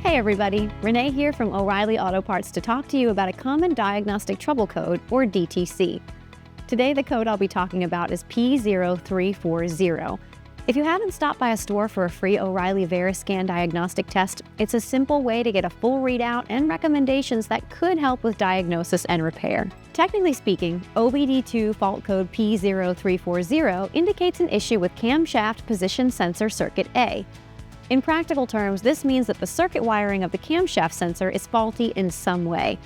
Hey everybody, Renee here from O'Reilly Auto Parts to talk to you about a common Diagnostic Trouble Code, or DTC. Today the code I'll be talking about is P0340. If you haven't stopped by a store for a free O'Reilly Veriscan diagnostic test, it's a simple way to get a full readout and recommendations that could help with diagnosis and repair. Technically speaking, OBD2 fault code P0340 indicates an issue with camshaft position sensor circuit A. In practical terms, this means that the circuit wiring of the camshaft sensor is faulty in some way.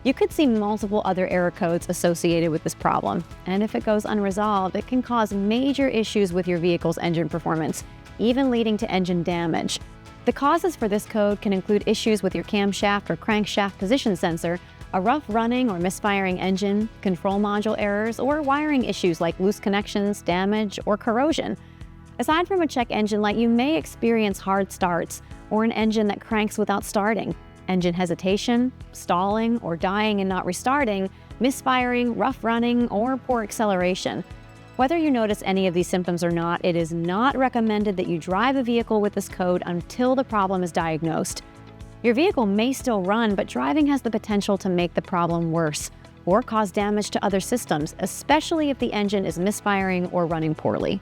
You could see multiple other error codes associated with this problem, and if it goes unresolved, it can cause major issues with your vehicle's engine performance, even leading to engine damage. The causes for this code can include issues with your camshaft or crankshaft position sensor, a rough running or misfiring engine, control module errors, or wiring issues like loose connections, damage, or corrosion. Aside from a check engine light, you may experience hard starts or an engine that cranks without starting, engine hesitation, stalling or dying and not restarting, misfiring, rough running, or poor acceleration. Whether you notice any of these symptoms or not, it is not recommended that you drive a vehicle with this code until the problem is diagnosed. Your vehicle may still run, but driving has the potential to make the problem worse or cause damage to other systems, especially if the engine is misfiring or running poorly.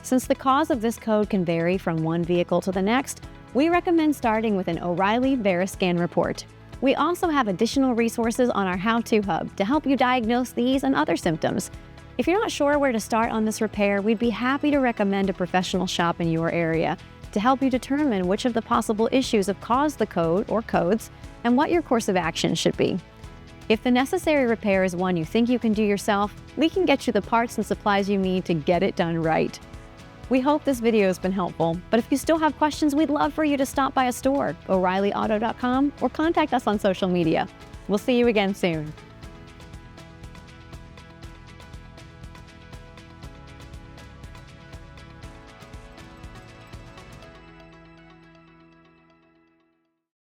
Since the cause of this code can vary from one vehicle to the next, we recommend starting with an O'Reilly Veriscan report. We also have additional resources on our How-To Hub to help you diagnose these and other symptoms. If you're not sure where to start on this repair, we'd be happy to recommend a professional shop in your area to help you determine which of the possible issues have caused the code or codes and what your course of action should be. If the necessary repair is one you think you can do yourself, we can get you the parts and supplies you need to get it done right. We hope this video has been helpful, but if you still have questions, we'd love for you to stop by a store, O'ReillyAuto.com, or contact us on social media. We'll see you again soon.